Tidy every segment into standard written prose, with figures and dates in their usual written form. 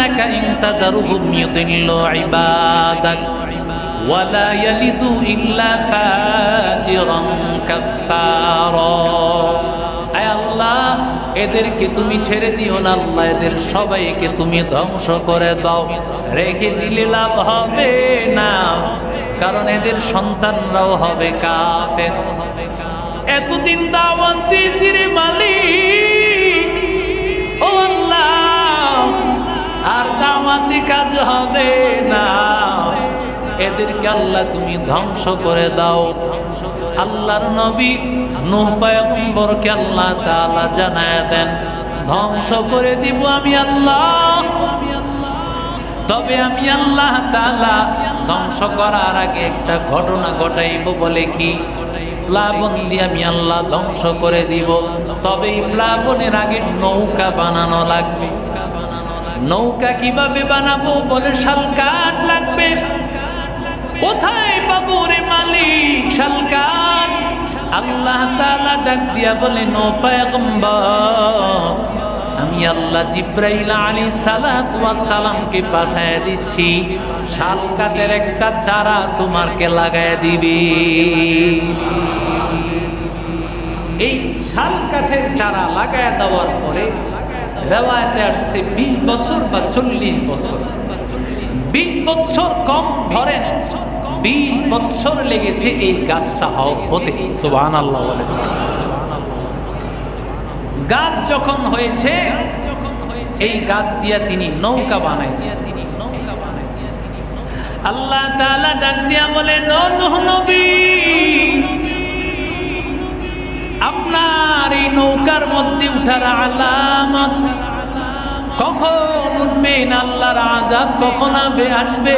ইন্নাকা ইন তাদারহুম ইউদিল্লু ইবাদাক ওয়ালা ইয়ালিদু ইল্লা ফাজিরান কাফফারা। আয় আল্লাহ, এদেরকে তুমি ছেড়ে দিও না আল্লাহ, এদের সবাইকে তুমি ধ্বংস করে দাও। রেখে দিলে লাভ হবে না, কারণ এদের সন্তানরাও হবে কাফের। এতদিন দাওয়াত দিয়েছি রে মালিক, ও আল্লাহ, আর দাওয়াতে কাজ হবে না, এদেরকে আল্লাহ তুমি ধ্বংস করে দাও। আল্লাহর নবী নূহ পয়গম্বরকে আল্লাহ তাআলা জানায় দেন, ধ্বংস করে দিব আমি আল্লাহ। তবে আমি আল্লাহ তাআলা ধ্বংস করার আগে একটা ঘটনা ঘটাইব। বলে কি? প্লাবন দিয়ে আমি আল্লাহ ধ্বংস করে দিব, তবে এই প্লাবনের আগে নৌকা বানানো লাগবে। নৌকা কিভাবে বানাবো? বলে শালকাঠ লাগবে। কোথায় পাবো রে মালিক শালকাঠ? আল্লাহ তাআলা ডাক দিয়া বলে, নূহ পয়গম্বর, আমি আল্লাহ জিব্রাইল আলাইহিস সালাতু ওয়াস সালামকে পাঠিয়ে দিচ্ছি, শালকাঠের একটা চারা তোমাকে লাগায় দিবি। এই শালকাঠের চারা লাগায় দেওয়ার পরে রিওয়ায়াতে আসছে 20 বছর বা 40 বছর, 20 বছর কম ধরেন, 20 বছর লেগেছে এই গাছটা হতে। সুবহানাল্লাহ বলে। গাছ যখন হয়েছে, এই গাছ দিয়া তিনি নৌকা বানাইছে। আল্লাহ তাআলা ডাক দিয়া বলে, নূহ নবী, আপনার এই নৌকার মধ্যে উঠার আলামত, কখন উঠবেন, আল্লাহর আযাব কখন আসবে,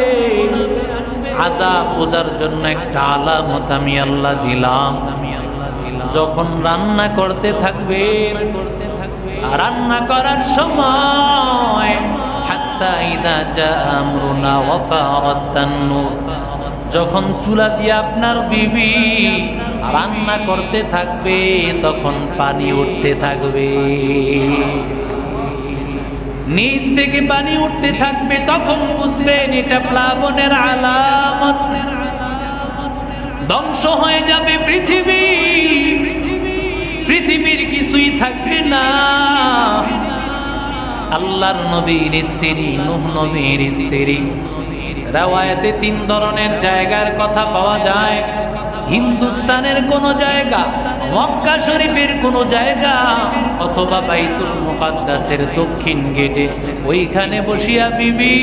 আযাব বোঝার জন্য একটা আলামত আমি আল্লাহ দিলাম। যখন রান্না করতে থাকবে, রান্না করার সময় হাত্তা ইযা জা আমরুনা ওয়া ফারাত তান্নুর, যখন চুলা দিয়ে আপনার বিবি রান্না করতে থাকবে, তখন পানি উঠতে থাকবে, নিচ থেকে পানি উঠতে থাকবে, তখন বুঝবেন এটা প্লাবনের আলামত। ধ্বংস হয়ে যাবে পৃথিবী, পৃথিবীর কিছুই থাকবে না। আল্লাহর নবীর স্ত্রী, নূহ নবীর স্ত্রী, রিওয়ায়াতে 3 ধরনের জায়গার কথা পাওয়া যায়। হিন্দুস্তানের কোন জায়গা, মক্কা শরীফের কোন জায়গা, অথবা বাইতুল মুকাদ্দাসের দক্ষিণ গেটে, ওইখানে বসিয়া বিবি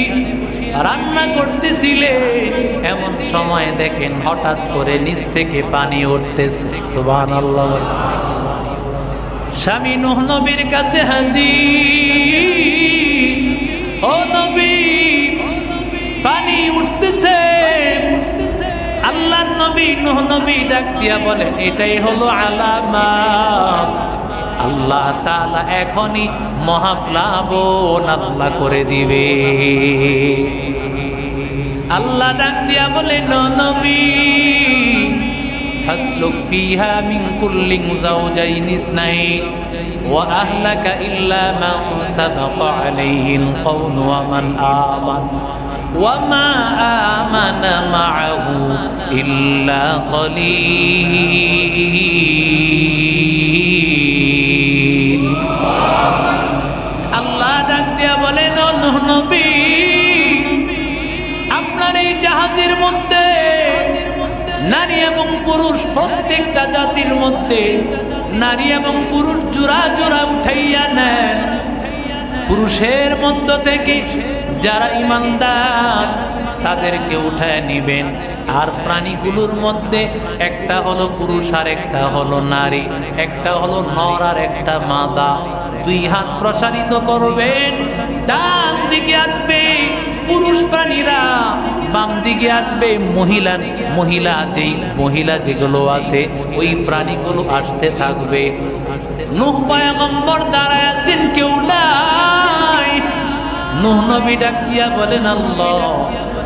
রান্না করতেছিলেন। এমন সময় দেখেন হঠাৎ করে নিচ থেকে পানি উঠতেছে। সুবহানাল্লাহ। স্বামী নূহ নবীর কাছে হাজির, ও নবী, পানি উঠতেছে। আল্লাহর নবী নূহ নবী ডাক দিয়া বলেন, এটাই হলো আলামত, আল্লাহ তাআলা এখনই মহাপ্লাবন আল্লাহ করে দিবে। আল্লাহ ডাক দিয়া বলেন, নবী, ফাসলুক ফিহা মিন কুল্লিন যাওজাইন ইসনাইন ওয়া আহলাকা ইল্লা মান সাবাকা আলাইহিল কওলু ওয়া মান আমানা وما آمن معه إلا قليل। আল্লাহ ডাক দিয়া বলেন, নূহ নবী, আপনার এই জাহাজের মধ্যে নারী এবং পুরুষ, প্রত্যেকটা জাতির মধ্যে নারী এবং পুরুষ জোড়া জোড়া উঠাইয়া নেন। পুরুষের মধ্য থেকে যারা ঈমানদার তাদেরকে উঠায় নিবেন, আর প্রাণীগুলোর মধ্যে একটা হলো পুরুষ আর একটা হলো নারী, একটা হলো নর আর একটা মাদা। 2 হাত প্রসারিত করবেন, ডান দিকে আসবে পুরুষ প্রাণীরা, বাম দিকে আসবে মহিলা যেগুলো আছে ওই প্রাণীগুলো আসতে থাকবে। নূহ পয়গম্বর দাঁড়ায় আছেন, কেউ নাই। নূহ নবী ডাক দিয়া বলেন, আল্লাহ,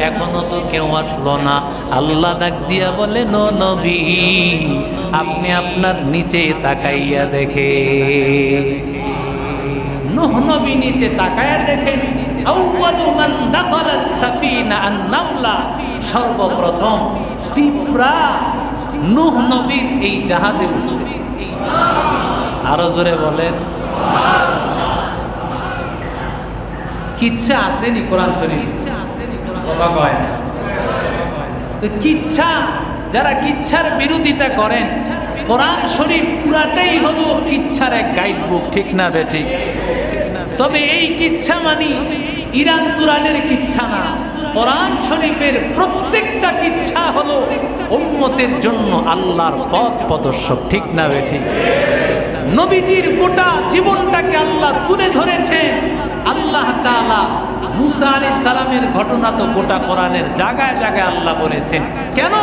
এখনো তো কেউ আসলো না। আল্লাহ ডাক দিয়া বলেন, ও নবী, আপনি আপনার নিচে তাকাইয়া দেখে। নূহ নবী নিচে তাকাইয়া দেখেন, আউয়াল মান দাখালাস সাফিনা আন-নামলা, সর্বপ্রথম পিঁপড়া নূহ নবীর এই জাহাজে উঠছে। আরো জোরে বলেন। কিচ্ছা আসেনি কোরআন শরীফ? তো কিচ্ছা, যারা কিচ্ছার বিরোধিতা করেন, কোরআন শরীফ পুরাটাই হলো কিচ্ছার এক গাইড বুক, ঠিক না বেঠিক? তবে এই কিচ্ছা মানি ইরান তুরানের কিচ্ছা না, কোরআন শরীফের প্রত্যেকটা কিচ্ছা হলো উম্মতের জন্য আল্লাহর পথ প্রদর্শক, ঠিক না বেঠিক? নবীজির গোটা জীবনটাকে আল্লাহ তুলে ধরেছেন। আল্লাহ তাআলা মুসা আলাইহিস সালামের ঘটনা তো গোটা কোরআনের জায়গায় জায়গায় আল্লাহ বলেছেন। কেন?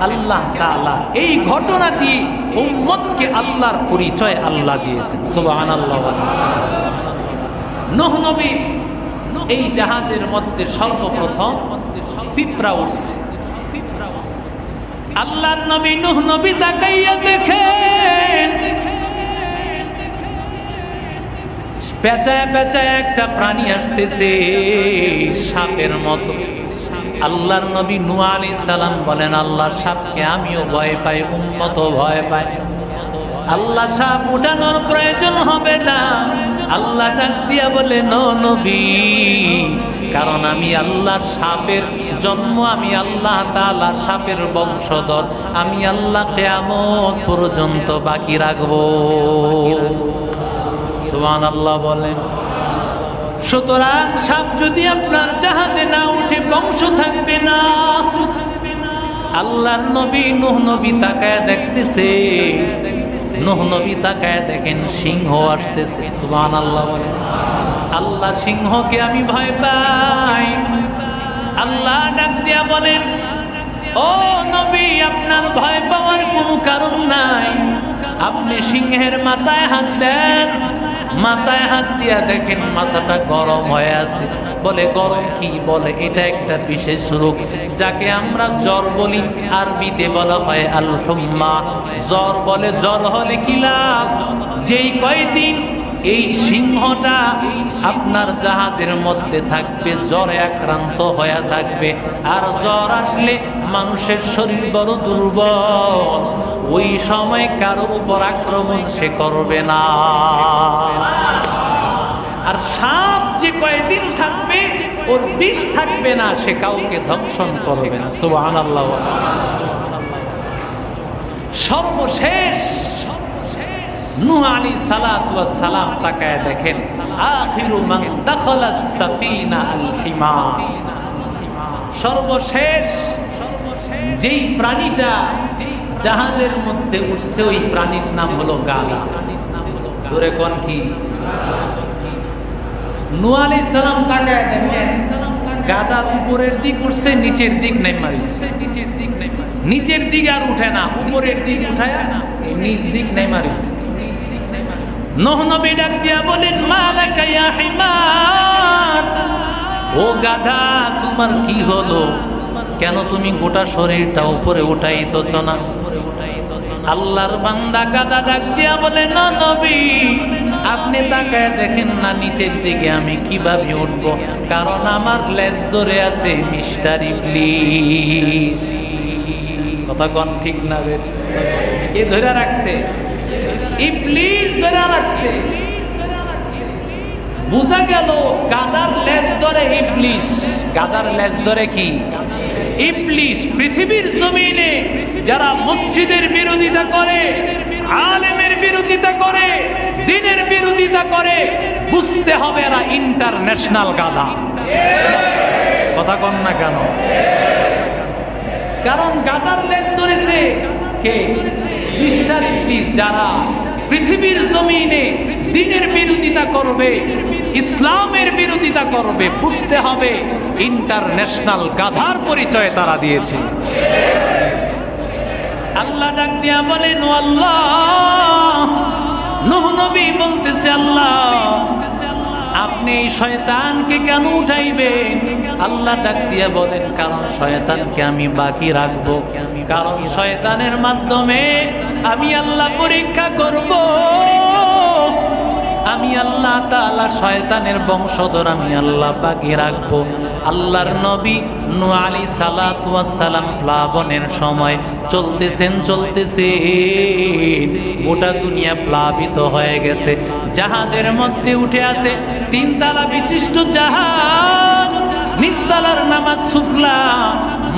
আল্লাহ তাআলা এই ঘটনা দিয়ে উম্মতকে আল্লাহর পরিচয় আল্লাহ দিয়েছেন। সুবহানাল্লাহ। নূহ নবী এই জাহাজের মধ্যে সর্বপ্রথম পিঁপড়া উঠছে। আল্লাহর নবী নূহ নবী তাকাইয়া দেখেন পেঁচায় পেঁচায় একটা প্রাণী আসতেছে সাপের মতো। আল্লাহর নবী নূহ আলাইহিস সালাম বলেন, আল্লাহর সাপকে আমিও ভয় পাই, উম্মতও ভয় পায়। আল্লাহ সাপ উঠানোর প্রয়োজন হবে না। আল্লাহ ডাক দিয়া বলে, নবী, কারণ আমি আল্লাহর সাপের জন্ম, আমি আল্লাহ তাআলা সাপের বংশধর, আমি আল্লাহ কিয়ামত পর্যন্ত বাকি রাখবো। সুবহানাল্লাহ বলেন। সুতরাং সাপ যদি আপনার জাহাজে না উঠে বংশ থাকবে না। আল্লাহর নবী নূহ নবী তাকায় দেখতেছে, নূহ নবী তাকায় দেখেন সিংহ আসতেছে। সুবহানাল্লাহ বলেন। আল্লাহ, সিংহকে আমি ভয় পাই। আল্লাহ ডাক দিয়া বলেন, ও নবী, আপনার ভয় পাওয়ার কোনো কারণ নাই। আপনি সিংহের মাথায় হাত দেন, মাথায় হাত দিয়া দেখেন মাথাটা গরম হয়ে আছে। বলে গরম কি? বলে এটা একটা বিশেষ রোগ যাকে আমরা জ্বর বলি, আরবিতে বলা হয় আল হুম্মা। জ্বর বলে, জ্বর হলে কি লাভ? যেই কয়দিন এই সিংহটা আপনার জাহাজের মধ্যে থাকবে, জ্বরে আক্রান্ত হয়ে থাকবে। আর জ্বর আসলে মানুষের শরীর বড় দুর্বল, ওই সময় কারো উপর আক্রমণ সে করবে না। আর সাপ যে কয়দিন থাকবে ওর বিষ থাকবে না, সে কাউকে দংশন করবে না। সুবহানাল্লাহ। সর্বশেষ নূহ আলাইহিস সালাতু ওয়াস সালাম তাকায় দেখেন, আখিরু মান দাখালাস সাফিনা আল হিমার। সর্বশেষ যেই প্রাণীটা জাহাজের মধ্যে উঠছে ওই প্রাণীর নাম হলো গাধা। জোরে কোন কি? নূহ আলাইহিস সালাম তাকায় দেখেন গাধা উপরের দিক উঠছে, নিচের দিক নেমে মারিছে। নিচের দিক আর উঠে না, উপরের দিক উঠায় নিচ দিক নেমে মারিছে। নূহ নবী ডাক দিয়া বলেন, মালাকা ইয়া হিমার, ও গাধা তোমার কি হলো? কেন তুমি গোটা শরীরটা উপরে উঠাইতেছ না? আল্লাহর বান্দা গাধা ডাক দিয়া বলে, নবী, আপনি তাকায় দেখেন না নিচের দিকে আমি কিভাবে উঠব? কারণ আমার লেজ ধরে আছে মিস্টার ইবলিস। কথা কোন ঠিক না? কে ধরে রাখছে? ইবলিস ধরে রাখছে। বুঝা গেল গাধার লেজ ধরে ইবলিস। গাধার লেজ ধরে কি? ইবলিস। পৃথিবীর জমিনে যারা মসজিদের বিরোধিতা করে, আলেমের বিরোধিতা করে, দ্বীনের বিরোধিতা করে, বুঝতে হবে এরা ইন্টারন্যাশনাল গাধা। কথা কন না কেন? কারণ গাধার লেজ ধরেছে কে? মিস্টার ইবলিস। যারা পৃথিবীর জমিনে দ্বীনের বিরোধিতা করবে, ইসলামের বিরোধিতা করবে, বুঝতে হবে ইন্টারন্যাশনাল গাধার পরিচয় তারা দিয়েছে। আল্লাহ ডাক দিয়া বলেন, ও আল্লাহ, নূহ নবী বলতেছে, আল্লাহ আপনি এই শয়তানকে কেন উঠাইবেন? আল্লাহ ডাক দিয়া বলেন, কারণ শয়তানকে আমি বাকি রাখবো, কারণ শয়তানের মাধ্যমে আমি আল্লাহ পরীক্ষা করব। আমি আল্লাহ তাআলা শয়তানের বংশধর আমি আল্লাহ বাকি রাখবো। আল্লাহর নবী নূহ আলাইহিস সালাতু ওয়াস সালাম প্লাবনের সময় চলতেছেন, গোটা দুনিয়া প্লাবিত হয়ে গেছে। জাহাজের মধ্যে উঠে আছে 3 তলা বিশিষ্ট জাহাজ। নিচতলার নাম সুফলা,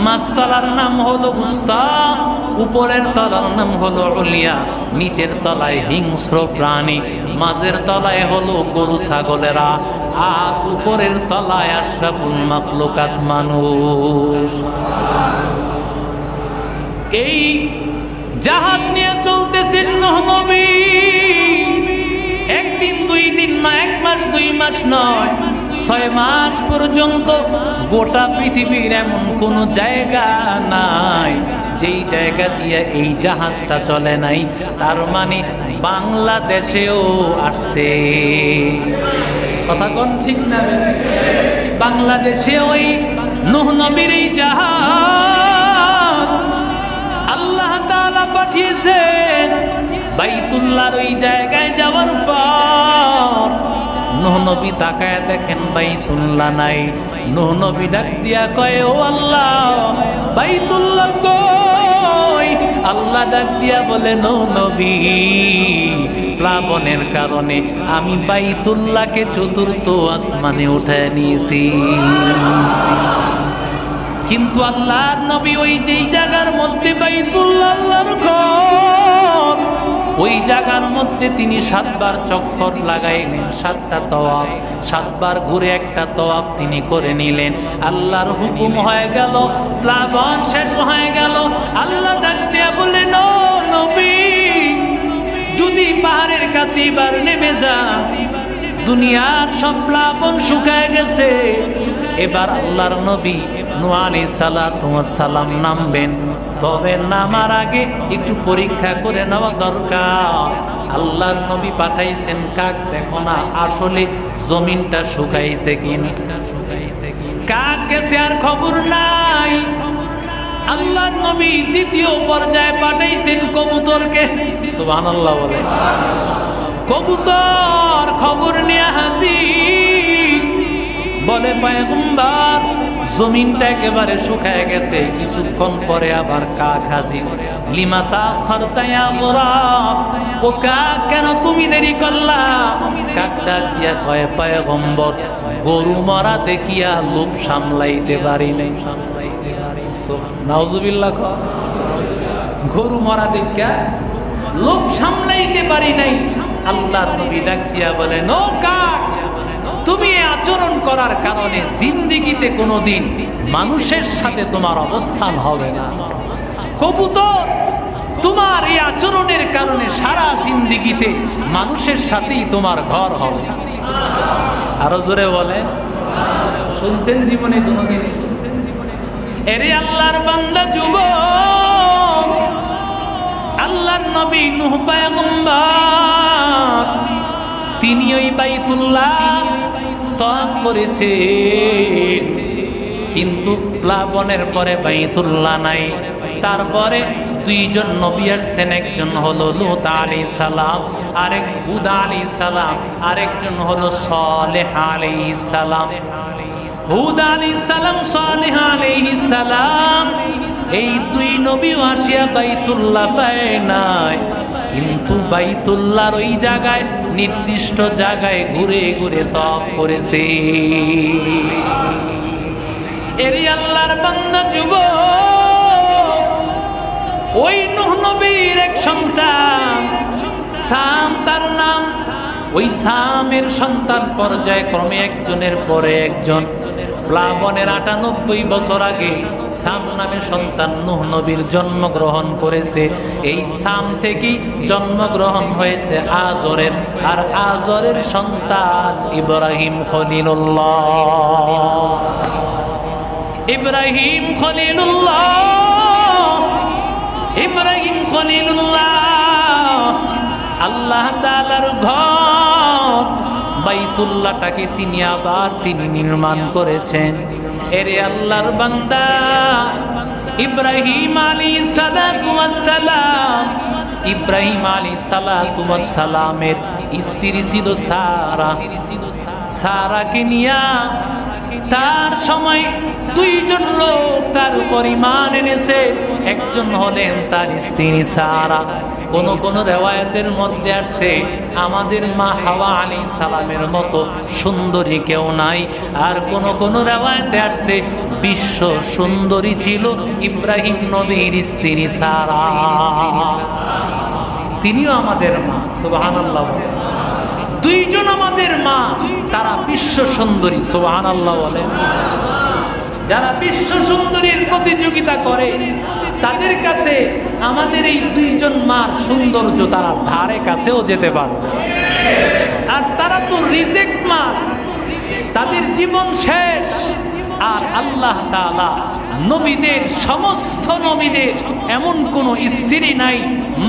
মাঝতলার নাম হলো উস্তা, উপরের তলার নাম হলো উলিয়া। নিচের তলায় হিংস্র প্রাণী, মাঝের তলায় হলো গরু ছাগলেরা, আর উপরের তলায় আশরাফুল মাখলুকাত মানুষ। এই জাহাজ নিয়ে চলতেছেন নূহ নবী। একদিন 2 দিন না, 1 মাস 2 মাস নয়, 6 মাস পর্যন্ত গোটা পৃথিবীর এমন কোন জায়গা নাই যেই জায়গা দিয়ে এই জাহাজটা চলে নাই। তার মানে বাংলাদেশেও আসছে। কথা কোন ঠিক না? বাংলাদেশে ওই নূহ নবীর এই জাহাজ আল্লাহ তাআলা পাঠিয়েছেন। বাইতুল্লাহর ওই জায়গায় যাওয়ার পর নূহ নবী তাকায় দেখেন বাইতুল্লাহ নাই। নূহ নবী ডাক দিয়া কয়, ও আল্লাহ, বাইতুল্লাহ কই? আল্লাহ ডাক দিয়া বলে, নূহ নবী, প্লাবনের কারণে আমি বাইতুল্লাহকে 4র্থ আসমানে উঠায় নিয়েছি। কিন্তু আল্লাহর নবী ওই যেই জায়গার মধ্যে বাইতুল্লাহ আল্লাহর ঘর, ওই জায়গার মধ্যে তিনি 7 বার চক্কর লাগাইলেন, 7টা তওয়াফ, 7 বার ঘুরে একটা তওয়াফ তিনি করে নিলেন। আল্লাহর হুকুম হয়ে গেল, প্লাবন শেষ হয়ে গেল। আল্লাহ ডাক দিয়া বলে, নবী, যদি পাহাড়ের কাছে এবার নেমে যা, দুনিয়ার সব প্লাবন শুকায় গেছে। এবার আল্লাহর নবী নূহ আলাইহিস সালাতু ওয়াস সালাম নামবেন, তবে নামার আগে একটু পরীক্ষা করে নেওয়া দরকার। আল্লাহর নবী পাঠাইছেন কাক, দেখো না আসলে জমিনটা শুকাইছে কিনা। কাক গেছে আর খবর নাই। আল্লাহর নবী দ্বিতীয় পর্যায়ে পাঠাইছেন কবুতরকে। সুবহানাল্লাহ বলে। কবুতর খবর নিয়ে হাজির, বলে পয়গম্বর, জমিনটা একেবারে শুকায় গেছে। কিছুক্ষণ পরে আবার কাক হাজির। লিমাতা খরতায়া গোরাব, ও কাক, কেন তুমি দেরি করলা? কাক ডাক দিয়া কয়, পয়গম্বর, গরু মরা দেখিয়া লোভ সামলাইতে পারি নাই। নাউজুবিল্লাহ। গরু মরা দেখিয়া লোভ সামলাইতে পারি নাই। আল্লাহর নবী ডাক দিয়া বলেন, ও কাক, তুমি এই আচরণ করার কারণে জিন্দেগিতে কোনোদিন মানুষের সাথে তোমার অবস্থান হবে না। কবুতর, তোমার এই আচরণের কারণে সারা জিন্দেগিতে মানুষের সাথেই তোমার ঘর হবে। আরো জোরে বলেন, শুনছেন জীবনে কোনোদিন? এরে আল্লাহর বান্দা যুবক, আল্লাহর নবী নূহ পয়গম্বর তিনি ওই বাইতুল্লাহ তওয়াফ করেছে, কিন্তু প্লাবনের পরে বাইতুল্লাহ নাই। তারপরে 2 জন নবী আসছেন, একজন হলো লূত আলাইহিস সালাম, আরেক হুদ আলাইহিস সালাম, আরেকজন হলো সালেহ আলাইহিস সালাম। হুদ আলাইহিস সালাম, সালেহ আলাইহিস সালাম, এই 2 নবী আসিয়া বাইতুল্লাহ পায় নাই, কিন্তু বাইতুল্লাহর ওই জায়গায় নির্দিষ্ট জায়গায় ঘুরে ঘুরে তওয়াফ করেছে। এরি আল্লাহর বান্দা যুবক, ওই নূহ নবীর এক সন্তান সাম তার নাম। ওই সামের সন্তান পর্যায়ক্রমে একজনের পরে একজন। প্লাবনের 98 বছর আগে সাম নামে সন্তান নূহ নবীর জন্মগ্রহণ করেছে। এই সাম থেকেই জন্মগ্রহণ হয়েছে আজরের, আর আজরের সন্তান ইব্রাহিম খলিলুল্লাহ। ইব্রাহিম খলিলুল্লাহ, ইব্রাহিম খলিলুল্লাহ আল্লাহ তাআলার ঘর বাইতুল্লাহটাকে তিনি নির্মাণ করেছেন। এরে আল্লাহর বান্দা, ইব্রাহিম আলাইহিস সালাতু ওয়াস সালাম ইব্রাহিম আলাইহিস সালাতু ওয়াস সালামের স্ত্রী ছিল সারা। সারাকে নিয়া তার সময় দুইজন লোক তার উপর ঈমান এনেছে। একজন হলেন তার স্ত্রী সারা। কোন কোন রিওয়ায়াতের মধ্যে আসছে আমাদের মা হাওয়া আলাইহিস সালামের মতো সুন্দরী কেউ নাই। আর কোন কোন রিওয়ায়াতে আসছে বিশ্ব সুন্দরী ছিল ইব্রাহিম নবীর স্ত্রী সারা। তিনিও আমাদের মা, সুবহানাল্লাহ। দুইজন আমাদের মা, তারা বিশ্ব সুন্দরী, সুবহানাল্লাহ বলেন। যারা বিশ্ব সুন্দরীর প্রতিযোগিতা করে তাদের কাছে আমাদের এই দুইজন মার সৌন্দর্য তারা ধারে কাছেও যেতে পারবে। আর তারা তো রিজেক্ট মা, তাদের জীবন শেষ। আর আল্লাহ তাআলা নবীদের, সমস্ত নবীদের এমন কোন স্ত্রী নাই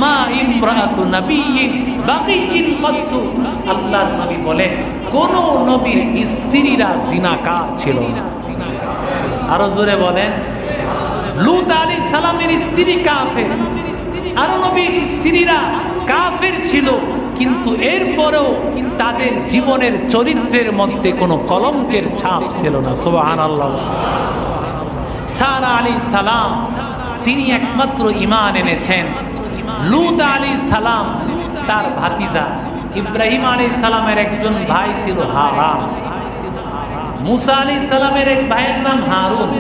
মা ইমরাতু নবিয়্যিন বাগিয়্যিন কত্তু। আল্লাহর নবী বলেন কোন নবীর স্ত্রীরা জিনাকার ছিল না। আরো জোরে বলেন। লূত আলাইহিস সালামের স্ত্রী কাফের, আরো নবীর স্ত্রীরা কাফের ছিল, কিন্তু এরপরেও তাদের জীবনের চরিত্রের মধ্যে কোনো কলঙ্কের ছাপ ছিল না, সুবহানাল্লাহ। সারা আলাইহিস সালাম তিনি একমাত্র ঈমান এনেছেন। লূত আলাইহিস সালাম তার ভাতিজা। ইব্রাহিম আলাইহিস সালামের একজন ভাই ছিল হারান। মুসা আলাইহিস সালামের এক ভাইয়ের নাম হারুন।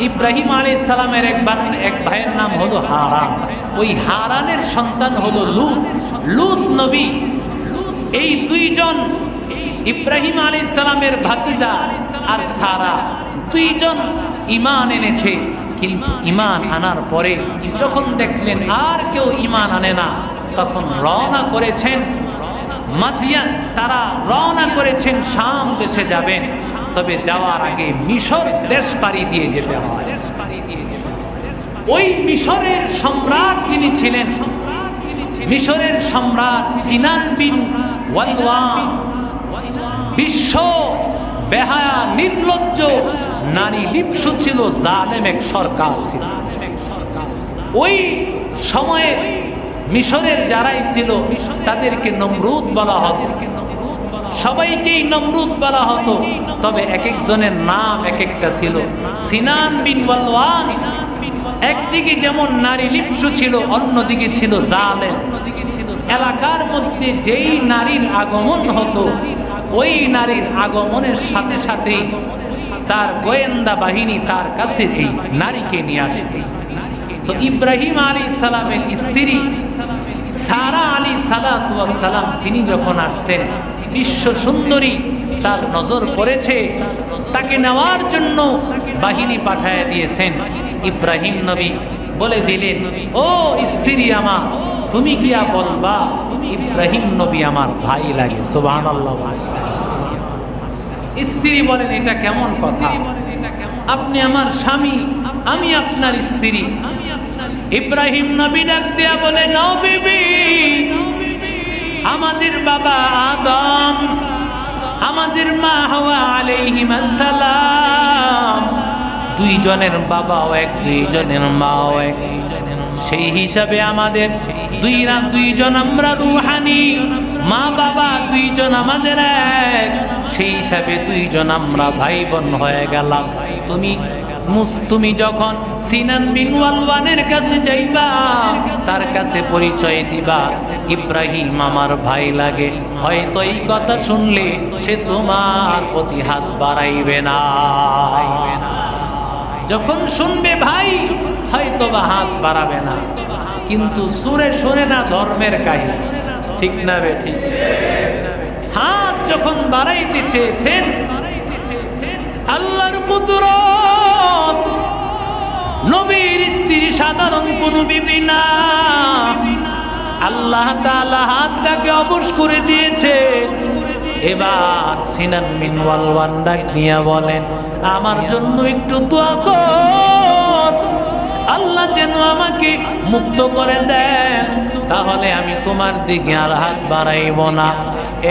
ইব্রাহিম আলাইহিস সালামের এক ভাইয়ের নাম হলো হারান। ওই হারানের সন্তান হলো লূত। লূত নবী। এই দুইজন ইব্রাহিম আলাইহিস সালামের ভাতিজা আর সারা দুইজন ঈমান এনেছে। কিন্তু ঈমান আনার পরে যখন দেখলেন আর কেউ ঈমান আনে না, তখন রওনা করেছেন মাদিয়ান। তারা রওনা করেছেন শাম দেশে যাবেন। তবে যাওয়ার আগে মিশর দেশ পাড়ি দিয়ে যেতে হয়। ওই মিশরের সম্রাট যিনি ছিলেন, মিশরের সম্রাট সিনান বিন ওয়ালওয়ান, বিশ্ব বেহায়া নির্লজ্জ নারী লিপ্সু ছিল, জালেম এক সরকার ছিল। ওই সময়ে মিশরের যারাই ছিল তাদেরকে নমরুদ বলা হতো। সবাইকেই নমরুদ বলা হতো, তবে এক একজনের নাম এক একটা ছিল। সিনান বিন ওয়ালওয়ান একদিকে যেমন নারী লিপ্সু ছিল, অন্যদিকে ছিল জালেম। এলাকার মধ্যে যেই নারীর আগমন হতো, ওই নারীর আগমনের সাথে সাথেই তার গোয়েন্দা বাহিনী তার কাছে এই নারীকে নিয়ে আসত। তো ইব্রাহিম আলাইহিস সালামের স্ত্রী সারা আলাইহিস সালাতু ওয়াস সালাম তিনি যখন আসছেন, বিশ্ব সুন্দরী তার নজর পড়েছে, তাকে নেওয়ার জন্য বাহিনী পাঠায় দিয়েছেন। ইব্রাহিম নবী বলে দিলেন, ও স্ত্রী আমার, তুমি কি বলবা ইব্রাহিম নবী আমার ভাই লাগে, সুবহানাল্লাহ। স্ত্রী বলেন, এটা কেমন কথা? আপনি আমার স্বামী, আমি আপনার স্ত্রী। ইব্রাহিম নবী ডাক দিয়া বলে, নাও বিবি, আমাদের বাবা আদম, আমাদের মা হাওয়া আলাইহিস সালাম, দুইজনের বাবাও এক, দুইজনের মাও এক। সেই হিসাবে আমাদের দুইজন আমরা রুহানি, মা বাবা দুইজন আমাদের এক। সেই হিসাবে দুইজন আমরা ভাই বোন হয়ে গেলাম। তুমি যখন সিনান বিন ওয়ালওয়ানের কাছে যাইবা, তার কাছে পরিচয় দিবা ইব্রাহিম আমার ভাই লাগে। হয়তো এই কথা শুনলে সে তোমার প্রতি হাত বাড়াইবে না। যখন শুনবে ভাই, হয়তো বা হাত বাড়াবে না, কিন্তু সুরে শুনে না ধর্মের কাহিনী, ঠিক না বে ঠিক? হাত যখন বাড়াইতে চেয়েছেন, আল্লাহর কুদরত, নবীর স্ত্রী সাধারণ কোন বিবি না, আল্লাহ তাআলা হাতটাকে অবশ করে দিয়েছে। এবার সিনান বিন ওয়ালওয়ান ডাক নিয়ে বলেন, আমার জন্য একটু দোয়া কর, আল্লাহ যেন আমাকে মুক্ত করে দেন, তাহলে আমি তোমার দিকে আর হাত বাড়াইব না।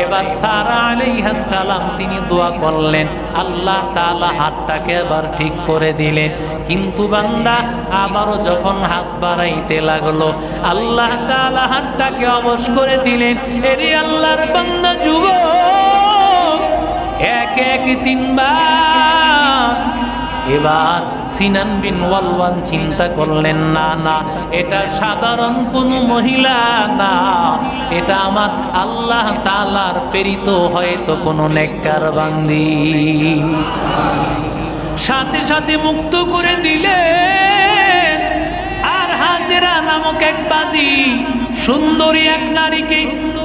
এবার সারা আলাইহিস সালাম তিনি দোয়া করলেন, আল্লাহ তাআলা হাতটাকে আবার ঠিক করে দিলেন। কিন্তু বান্দা আবারও যখন হাত বাড়াইতে লাগলো, আল্লাহ তাআলা হাতটাকে অবশ করে দিলেন। এরে আল্লাহর বান্দা যুবক, এক এক তিনবার। এবার সিনান বিন ওয়ালওয়ান চিন্তা করলেন, না না, এটা সাধারণ কোনো মহিলা না, এটা আমার আল্লাহ তাআলার প্রেরিত হয়তো কোনো নেককার বান্দি। সাথে সাথে মুক্ত করে দিলেন। আর হাজেরা নামক এক বাদী সুন্দরী এক নারীকে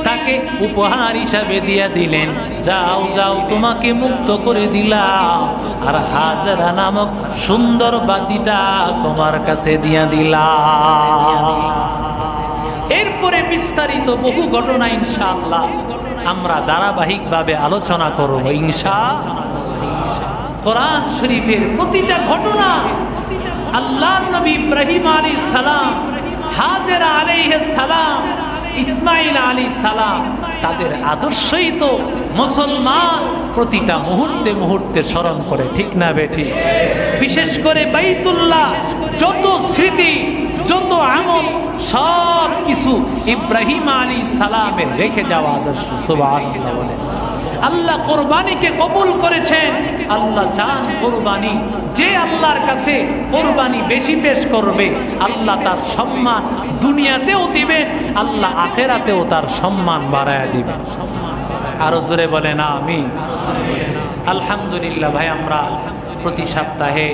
তাকে উপহার হিসাবে দিয়ে দিলেন, যাও যাও তোমাকে মুক্ত করে দিলাম, আর হাজেরা নামক সুন্দর বাদীটা তোমার কাছে দিয়ে দিলাম। এরপরে বিস্তারিত বহু ঘটনা ইনশাআল্লাহ আমরা ধারাবাহিকভাবে আলোচনা করব ইনশাআল্লাহ। কোরআন শরীফের প্রতিটা ঘটনা আল্লাহর নবী ইব্রাহিম আলাইহিস সালাম, হাজেরা আলাইহিস সালাম, ইসমাইল আলাইহিস সালাম, তাদের আদর্শই তো মুসলমান প্রতিটা মুহূর্তে মুহূর্তে স্মরণ করে, ঠিক না বেঠি? বিশেষ করে বাইতুল্লাহ যত স্মৃতি, যত আমল, সব কিছু ইব্রাহিম আলাইহিস সালামের রেখে যাওয়া আদর্শ। সুবহানাল্লাহ বলেন। আল্লাহ কোরবানিকে কবুল করেছেন। আল্লাহ চান কোরবানি, যে আল্লাহর কাছে কোরবানি বেশি পেশ করবে আল্লাহ তার সম্মান দুনিয়াতেও দিবেন, আল্লাহ আখিরাতেও তার সম্মান বাড়ায়া দিবেন। আরো জোরে বলেন আমিন। আলহামদুলিল্লাহ। ভাই, আমরা প্রতি সপ্তাহে